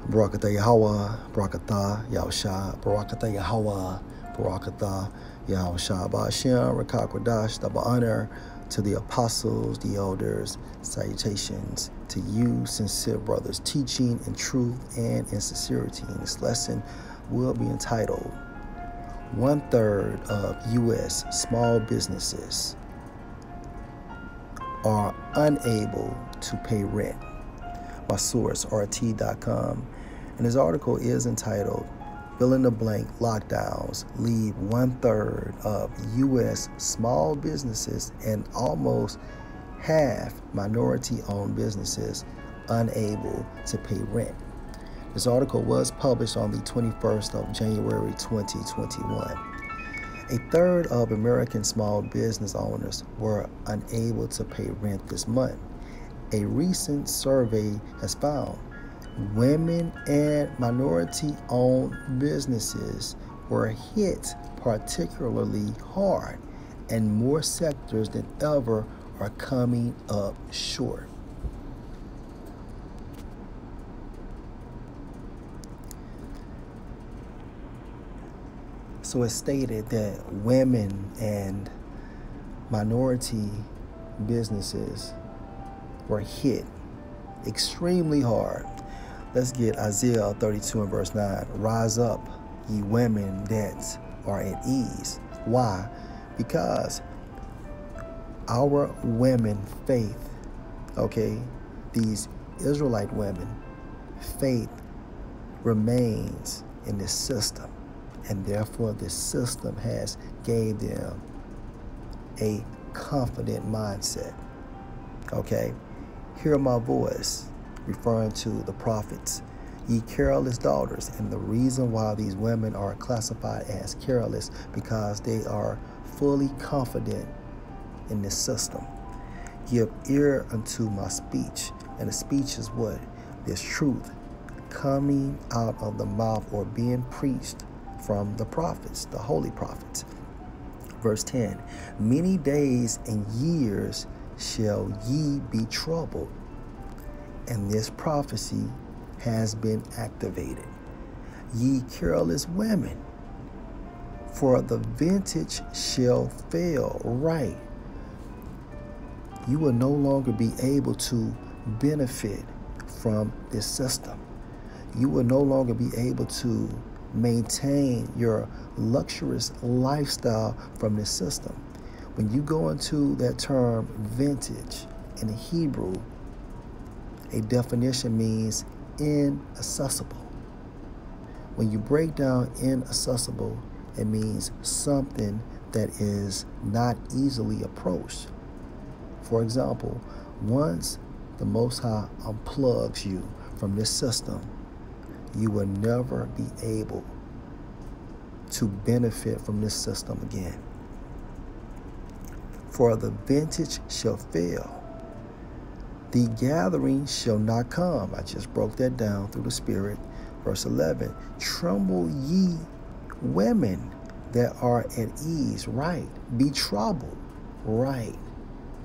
Barakatah Yahweh, Barakatah Yahusha, Barakatah Yahweh, Barakatah Yahusha, Ba'ashem, Rakakwadash, double honor to the apostles, the elders, salutations to you, sincere brothers, teaching in truth and in sincerity. And this lesson will be entitled 1/3 of U.S. small businesses are unable to pay rent. My source, RT.com. And this article is entitled, Fill in the Blank Lockdowns Leave 1/3 of U.S. small businesses and almost half minority-owned businesses unable to pay rent. This article was published on the 21st of January 2021. A third of American small business owners were unable to pay rent this month. A recent survey has found women and minority-owned businesses were hit particularly hard, and more sectors than ever are coming up short. So it's stated that women and minority businesses were hit extremely hard. Let's get Isaiah 32 and verse 9. Rise up, ye women that are at ease. Why? Because our women faith, these Israelite women, faith remains in this system. And therefore this system has gave them a confident mindset. Hear my voice, referring to the prophets, ye careless daughters. And the reason why these women are classified as careless, because they are fully confident in this system. Give ear unto my speech. And the speech is what? This truth coming out of the mouth or being preached from the prophets, the holy prophets. Verse 10, many days and years shall ye be troubled, and this prophecy has been activated. Ye careless women, for the vintage shall fail. Right. You will no longer be able to benefit from this system. You will no longer be able to maintain your luxurious lifestyle from this system. When you go into that term vintage in the Hebrew, a definition means inaccessible. When you break down inaccessible, it means something that is not easily approached. For example, once the Most High unplugs you from this system, you will never be able to benefit from this system again. For the vintage shall fail, the gathering shall not come. I just broke that down through the Spirit. Verse 11, tremble ye women that are at ease. Right. Be troubled. Right.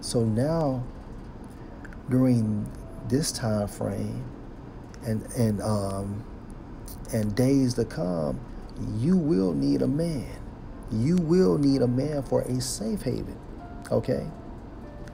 So now, during this time frame and days to come, you will need a man. You will need a man for a safe haven.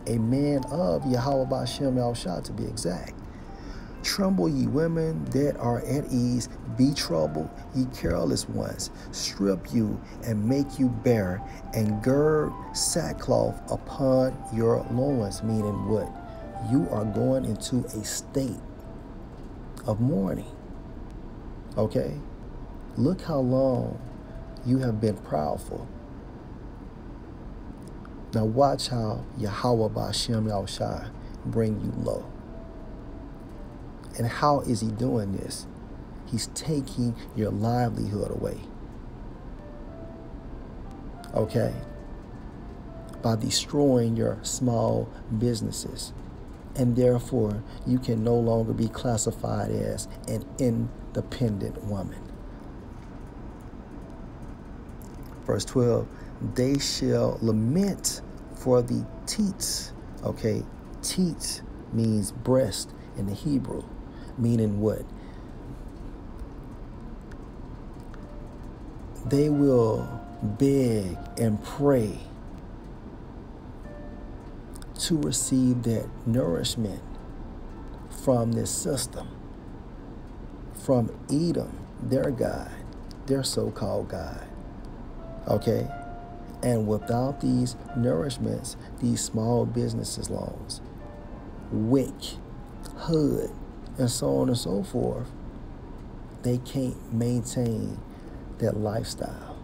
A man of Yahweh Ba'ashem Yahushua, to be exact. Tremble ye women that are at ease, be troubled, ye careless ones. Strip you and make you bare, and gird sackcloth upon your loins. Meaning what? You are going into a state of mourning. Look how long you have been proudful. Now watch how Yahweh Ba'ashem Yahushua bring you low. And how is he doing this? He's taking your livelihood away. By destroying your small businesses. And therefore, you can no longer be classified as an independent woman. Verse 12, they shall lament for the teats. Teats means breast in the Hebrew, meaning what? They will beg and pray to receive that nourishment from this system, from Edom, their God, their so-called God. Okay? And without these nourishments, these small businesses loans, WIC, HUD, and so on and so forth, they can't maintain that lifestyle.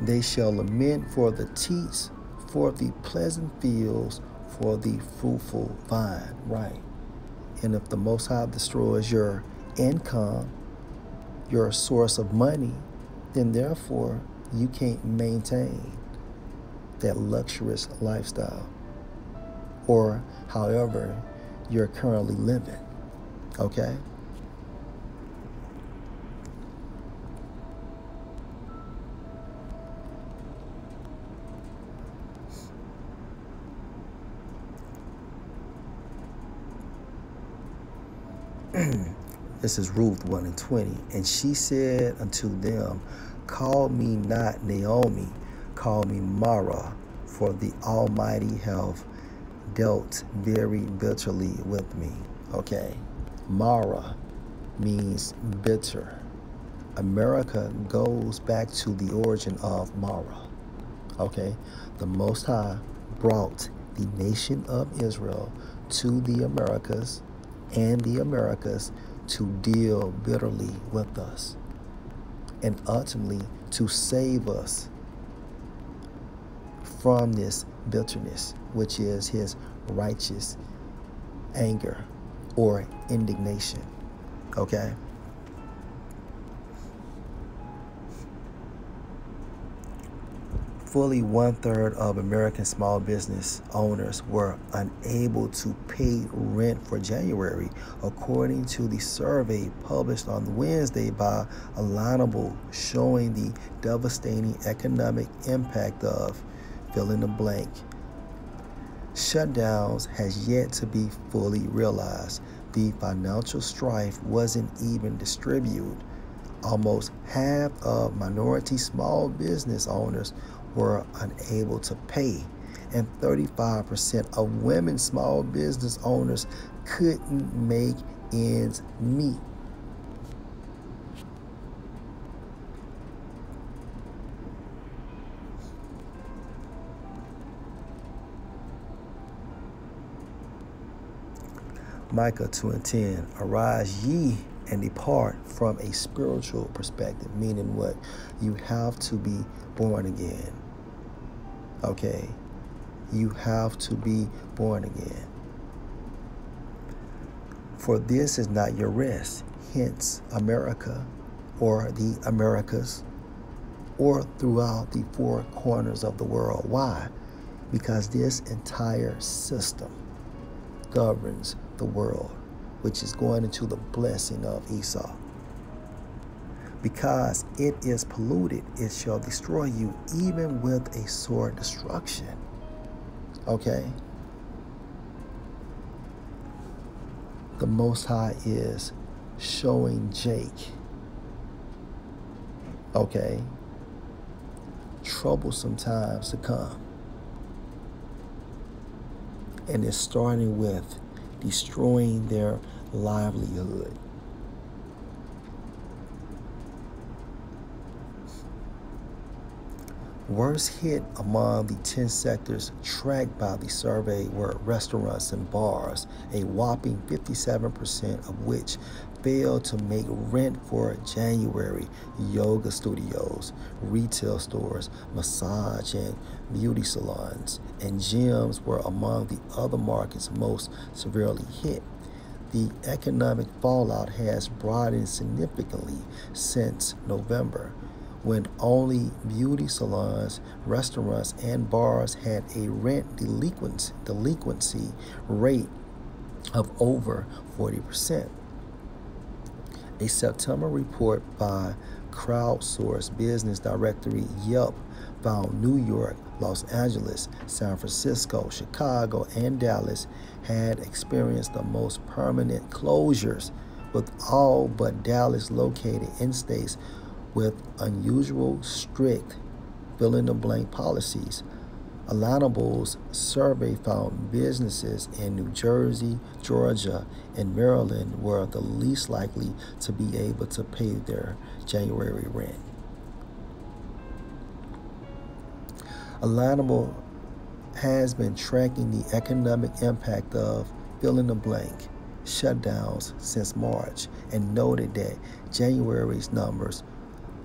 They shall lament for the teats, for the pleasant fields, for the fruitful vine. Right. And if the Most High destroys your income, your source of money, then therefore you can't maintain that luxurious lifestyle, or however you're currently living. Okay? This is Ruth 1:20. And she said unto them, call me not Naomi, call me Mara, for the Almighty hath dealt very bitterly with me. Okay. Mara means bitter. America goes back to the origin of Mara. Okay. The Most High brought the nation of Israel to the Americas, and the Americas to deal bitterly with us, and ultimately to save us from this bitterness, which is his righteous anger or indignation. Okay? Fully 1/3 of American small business owners were unable to pay rent for January, according to the survey published on Wednesday by Alignable, showing the devastating economic impact of fill in the blank. Shutdowns has yet to be fully realized. The financial strife wasn't even distributed. Almost half of minority small business owners were unable to pay, and 35% of women small business owners couldn't make ends meet. Micah 2:10, arise ye and depart from a spiritual perspective, meaning what? You have to be born again. Okay? You have to be born again. For this is not your rest, hence America, or the Americas, or throughout the four corners of the world. Why? Because this entire system governs the world, which is going into the blessing of Esau. Because it is polluted, it shall destroy you, even with a sore destruction. Okay? The Most High is showing Jake, okay, troublesome times to come. And it's starting with destroying their livelihood. Worst hit among the 10 sectors tracked by the survey were restaurants and bars, a whopping 57% of which failed to make rent for January. Yoga studios, retail stores, massage and beauty salons, and gyms were among the other markets most severely hit. The economic fallout has broadened significantly since November, when only beauty salons, restaurants, and bars had a rent delinquency rate of over 40%. A September report by crowdsourced business directory Yelp found New York, Los Angeles, San Francisco, Chicago, and Dallas had experienced the most permanent closures, with all but Dallas located in states with unusual strict fill-in-the-blank policies. Alanables survey found businesses in New Jersey, Georgia, and Maryland were the least likely to be able to pay their January rent. Alanable has been tracking the economic impact of fill-in-the-blank shutdowns since March and noted that January's numbers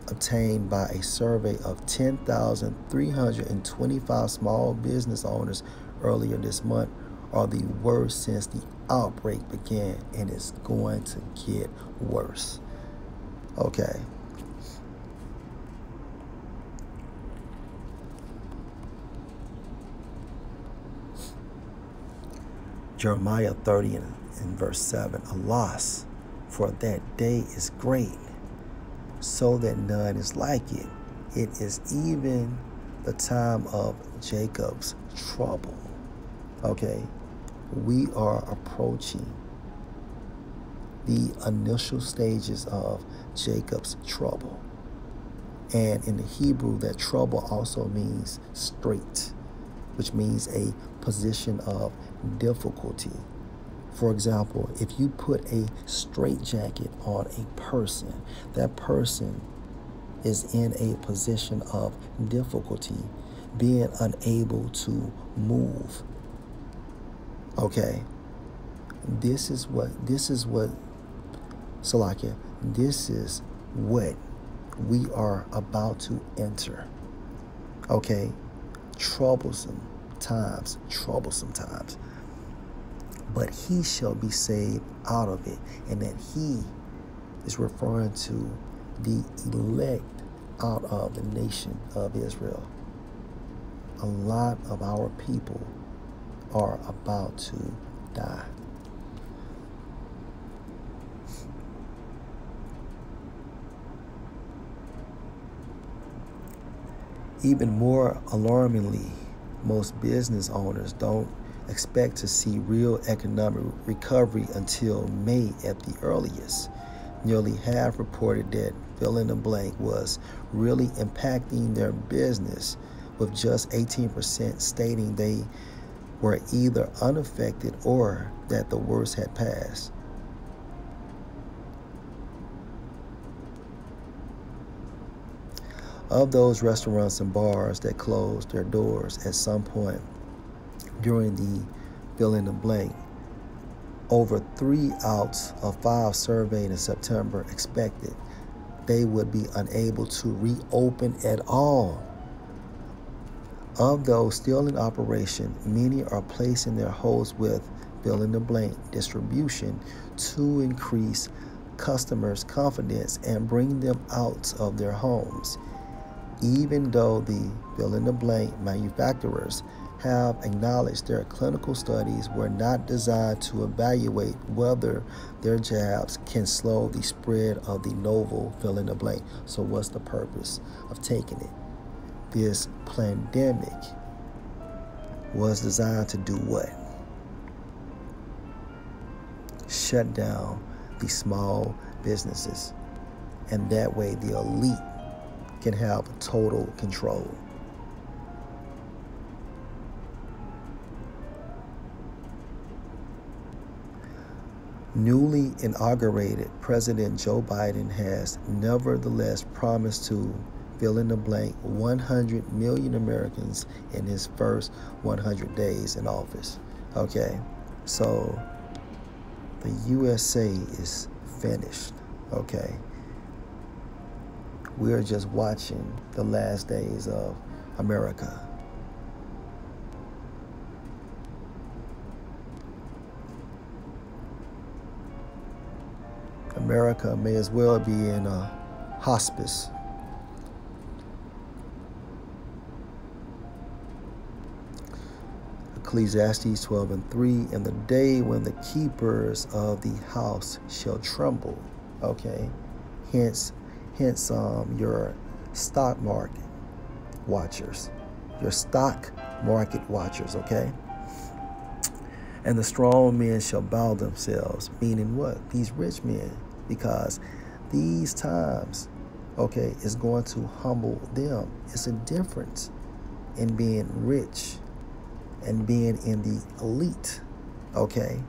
obtained by a survey of 10,325 small business owners earlier this month are the worst since the outbreak began, and it's going to get worse. Okay. Jeremiah 30 and verse 7, a loss for that day is great, so that none is like it. It is even the time of Jacob's trouble. Okay, we are approaching the initial stages of Jacob's trouble. And in the Hebrew, that trouble also means strait, which means a position of difficulty. For example, if you put a straitjacket on a person, that person is in a position of difficulty, being unable to move. Okay, this is what Salakia, this is what we are about to enter. Okay, troublesome times. But he shall be saved out of it. And that he is referring to the elect out of the nation of Israel. A lot of our people are about to die. Even more alarmingly, most business owners don't expect to see real economic recovery until May at the earliest. Nearly half reported that fill-in-the-blank was really impacting their business, with just 18% stating they were either unaffected or that the worst had passed. Of those restaurants and bars that closed their doors at some point during the fill-in-the-blank, over 3 out of 5 surveyed in September expected they would be unable to reopen at all. Of those still in operation, many are placing their holds with fill-in-the-blank distribution to increase customers' confidence and bring them out of their homes. Even though the fill-in-the-blank manufacturers have acknowledged their clinical studies were not designed to evaluate whether their jabs can slow the spread of the novel fill-in-the-blank. So what's the purpose of taking it? This pandemic was designed to do what? Shut down the small businesses. And that way the elite can have total control. Newly inaugurated President Joe Biden has nevertheless promised to fill-in-the-blank 100 million Americans in his first 100 days in office. Okay, so the USA is finished. Okay, we are just watching the last days of America. America may as well be in a hospice. Ecclesiastes 12:3, and the day when the keepers of the house shall tremble. Okay, hence your stock market watchers, okay, And the strong men shall bow themselves, meaning what? These rich men, because these times, okay, is going to humble them. It's a difference in being rich and being in the elite, okay?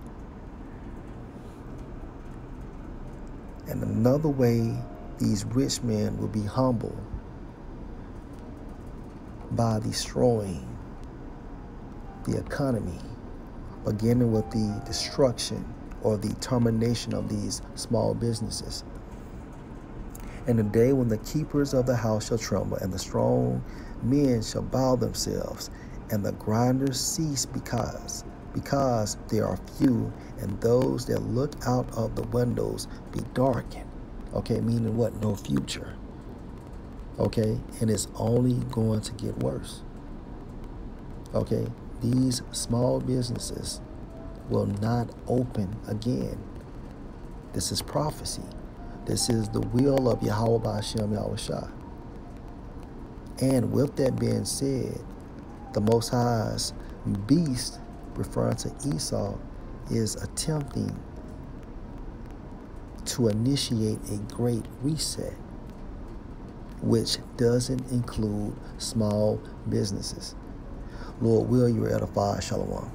And another way these rich men will be humbled by destroying the economy, beginning with the destruction or the termination of these small businesses. And the day when the keepers of the house shall tremble, and the strong men shall bow themselves, and the grinders cease because they are few, and those that look out of the windows be darkened. Okay, meaning what? No future. Okay, and it's only going to get worse. Okay, these small businesses will not open again. This is prophecy. This is the will of Yahweh B'Hashem Yahushua. And with that being said, the Most High's beast, referring to Esau, is attempting to initiate a great reset, which doesn't include small businesses. Lord, will you edify? Shalom.